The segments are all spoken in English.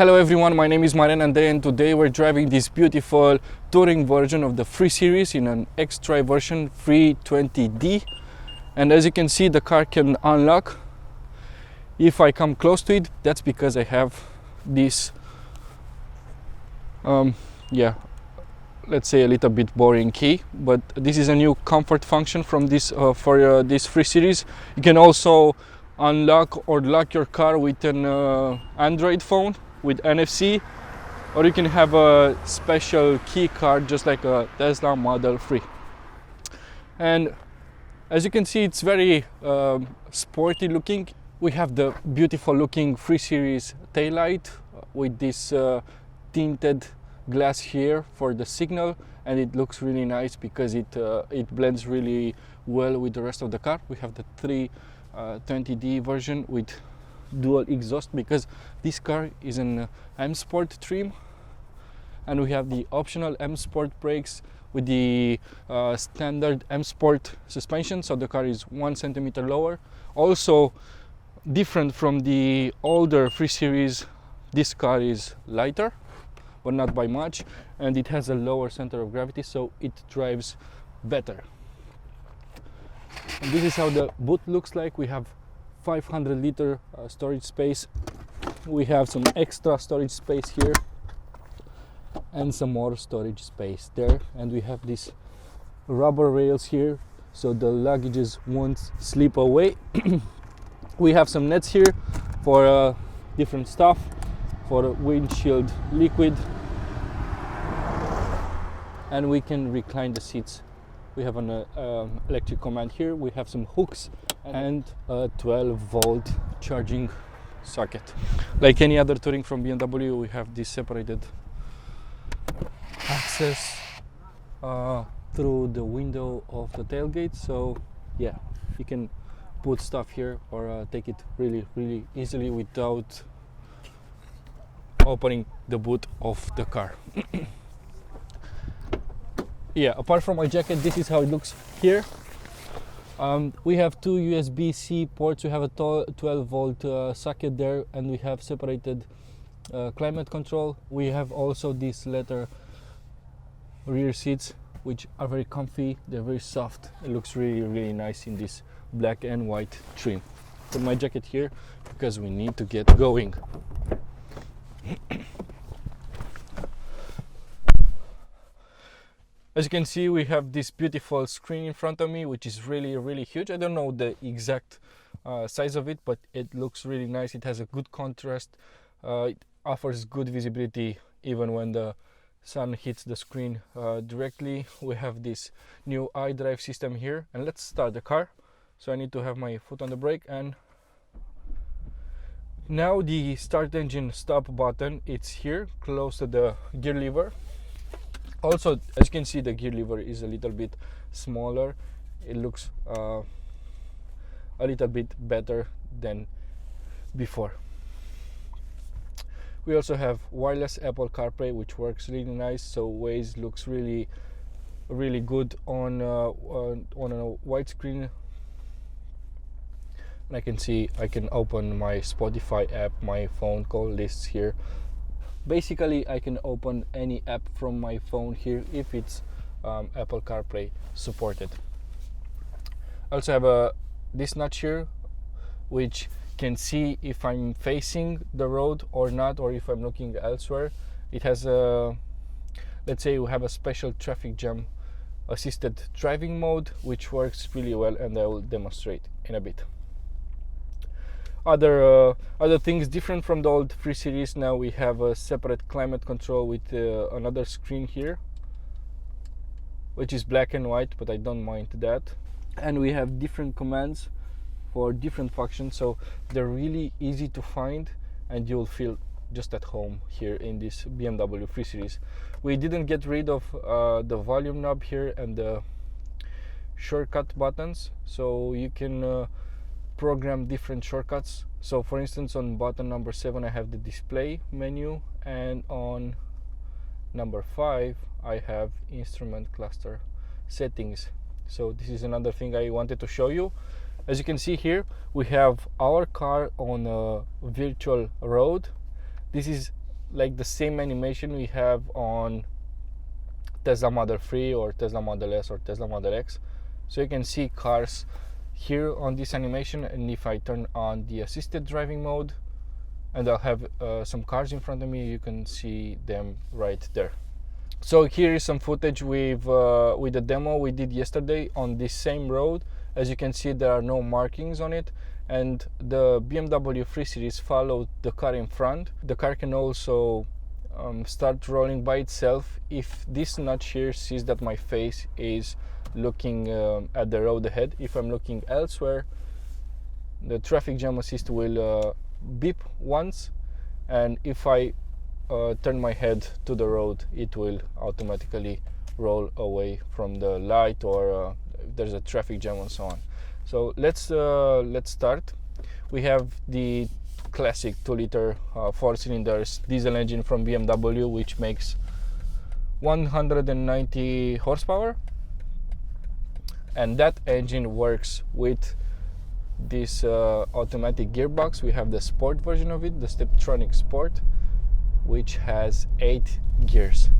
Hello everyone, my name is Marian and today we're driving this beautiful touring version of the 3 Series in an X-Drive version 320D. And as you can see, the car can unlock. If I come close to it, that's because I have this let's say a little bit boring key, but this is a new comfort function from this for this 3 Series. You can also unlock or lock your car with an Android phone with NFC, or you can have a special key card just like a Tesla Model 3. And as you can see, it's very sporty looking. We have the beautiful looking 3 Series taillight with this tinted glass here for the signal, and it looks really nice because it blends really well with the rest of the car. We have the 320D version with dual exhaust because this car is an M Sport trim, and we have the optional M Sport brakes with the standard M Sport suspension, so the car is 1 centimeter lower. Also different from the older 3 Series, this car is lighter but not by much, and it has a lower center of gravity, so it drives better. And this is how the boot looks like. We have 500-liter storage space. We have some extra storage space here and some more storage space there, and we have these rubber rails here so the luggages won't slip away. We have some nets here for different stuff, for windshield liquid, and we can recline the seats. We have an electric command here. We have some hooks and a 12-volt charging socket. Like any other touring from BMW, we have this separated access through the window of the tailgate. So yeah, you can put stuff here or take it really easily without opening the boot of the car. Yeah, apart from my jacket, this is how it looks here. We have 2 USB-C ports. We have a 12-volt socket there, and we have separated climate control. We have also these leather rear seats, which are very comfy. They're very soft. It looks really nice in this black and white trim. Put my jacket here because we need to get going. As you can see, we have this beautiful screen in front of me, which is really huge. I don't know the exact size of it, but it looks really nice. It has a good contrast. It offers good visibility even when the sun hits the screen directly. We have this new iDrive system here, and let's start the car. So I need to have my foot on the brake, and now the start engine stop button, it's here close to the gear lever. Also, as you can see, the gear lever is a little bit smaller. It looks a little bit better than before. We also have wireless Apple CarPlay, which works really nice. So Waze looks really good on a widescreen. And I can see I can open my Spotify app, my phone call lists here. Basically, I can open any app from my phone here if it's Apple CarPlay supported. I also have this notch here, which can see if I'm facing the road or not, or if I'm looking elsewhere. It has let's say we have a special traffic jam assisted driving mode, which works really well, and I will demonstrate in a bit. Other things different from the old 3 Series. Now we have a separate climate control with another screen here, which is black and white, but I don't mind that. And we have different commands for different functions, so they're really easy to find, and you'll feel just at home here in this BMW 3 Series. We didn't get rid of the volume knob here and the shortcut buttons, so you can program different shortcuts. So for instance, on button number 7 I have the display menu, and on number 5 I have instrument cluster settings. So this is another thing I wanted to show you. As you can see here, we have our car on a virtual road. This is like the same animation we have on Tesla Model 3 or Tesla Model S or Tesla Model X. So you can see cars here on this animation, and if I turn on the assisted driving mode and I'll have some cars in front of me, you can see them right there. So here is some footage with the demo we did yesterday on this same road. As you can see, there are no markings on it, and the BMW 3 Series followed the car in front. The car can also start rolling by itself if this notch here sees that my face is looking at the road ahead. If I'm looking elsewhere, the traffic jam assist will beep once, and if I turn my head to the road, it will automatically roll away from the light, or if there's a traffic jam and so on. So let's start. We have the classic 2-liter 4-cylinders diesel engine from BMW, which makes 190 horsepower, and that engine works with this automatic gearbox. We have the sport version of it, the Steptronic Sport, which has 8 gears.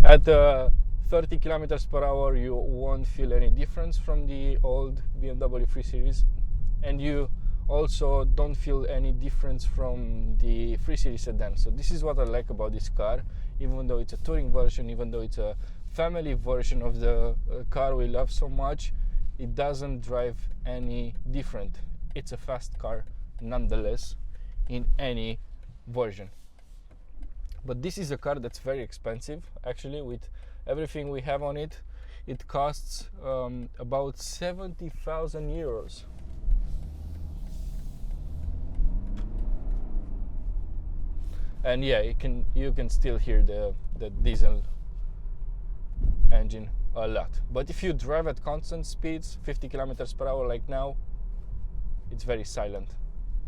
At 30 kilometers per hour, you won't feel any difference from the old BMW 3 Series, and you also don't feel any difference from the 3 Series sedan. So this is what I like about this car. Even though it's a touring version, even though it's a family version of the car we love so much, it doesn't drive any different. It's a fast car nonetheless in any version. But this is a car that's very expensive. Actually, with everything we have on it, it costs about 70,000 euros. And yeah, you can still hear the diesel engine a lot. But if you drive at constant speeds, 50 kilometers per hour like now, it's very silent,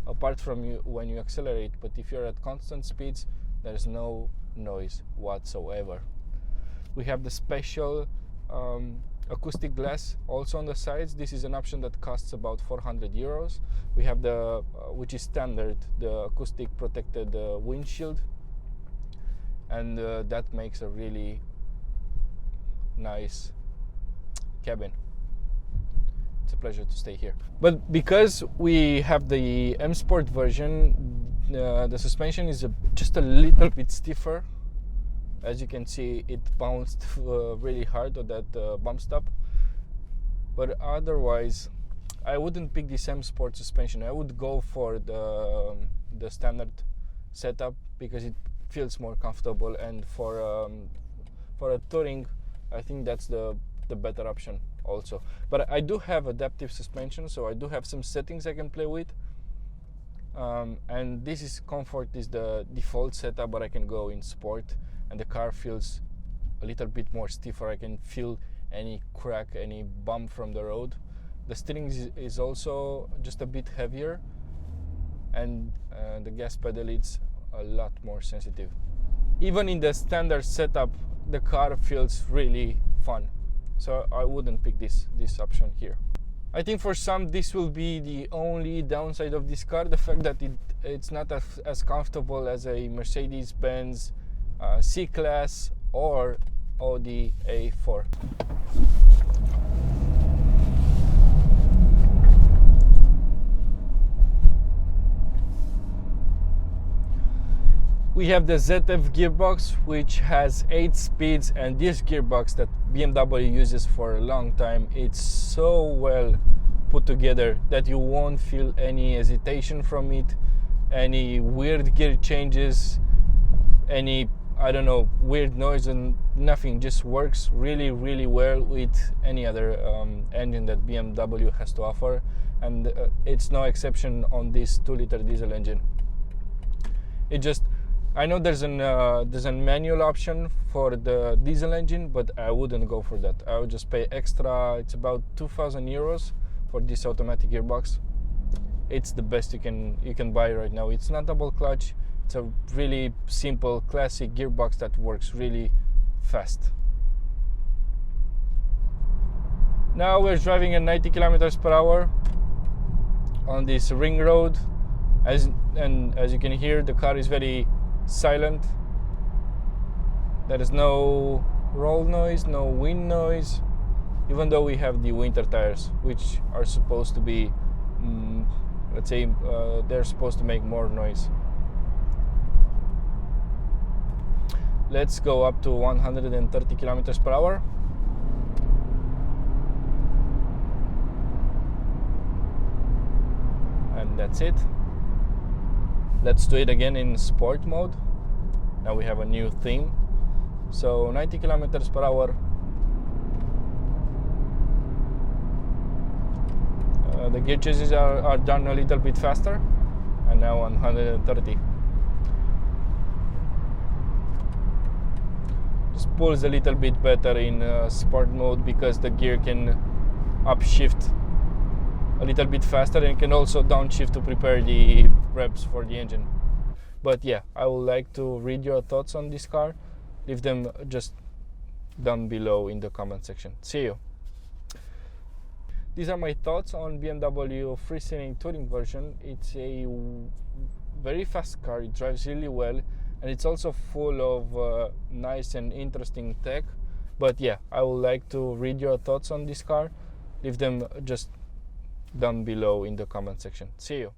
apart from when you accelerate. But if you're at constant speeds, there's no noise whatsoever. We have the special acoustic glass also on the sides. This is an option that costs about 400 euros. We have the which is standard, the acoustic protected windshield, and that makes a really nice cabin. It's a pleasure to stay here. But because we have the M Sport version, the suspension is just a little bit stiffer. As you can see, it bounced really hard on that bump stop. But otherwise, I wouldn't pick this M Sport suspension. I would go for the standard setup because it feels more comfortable, and for a touring, I think that's the better option also. But I do have adaptive suspension, so I do have some settings I can play with. And this is comfort is the default setup, but I can go in sport, and the car feels a little bit more stiffer. I can feel any crack, any bump from the road. The steering is also just a bit heavier, and the gas pedal is a lot more sensitive. Even in the standard setup, the car feels really fun, so I wouldn't pick this option here. I think for some this will be the only downside of this car, the fact that it's not as comfortable as a Mercedes-Benz C-Class or Audi A4. We have the ZF gearbox, which has 8 speeds, and this gearbox that BMW uses for a long time, it's so well put together that you won't feel any hesitation from it, any weird gear changes, any, I don't know, weird noise, and nothing. Just works really, really well with any other engine that BMW has to offer, and it's no exception on this 2-liter diesel engine. It just, I know there's a manual option for the diesel engine, but I wouldn't go for that. I would just pay extra. It's about 2,000 euros for this automatic gearbox. It's the best you can buy right now. It's not double clutch. It's a really simple, classic gearbox that works really fast. Now we're driving at 90 kilometers per hour on this ring road, As you can hear, the car is very silent. There is no roll noise, no wind noise, even though we have the winter tires, which are supposed to be, let's say, they're supposed to make more noise. Let's go up to 130 kilometers per hour. And that's it. Let's do it again in sport mode. Now we have a new theme. So 90 kilometers per hour. The gear changes are done a little bit faster, and now 130. Just pulls a little bit better in sport mode because the gear can upshift a little bit faster and can also downshift to prepare the revs for the engine. But yeah, I would like to read your thoughts on this car. Leave them just down below in the comment section. See you. These are my thoughts on BMW free-steering touring version. It's a very fast car, it drives really well, and it's also full of nice and interesting tech. But yeah, I would like to read your thoughts on this car. Leave them just down below in the comment section. See you.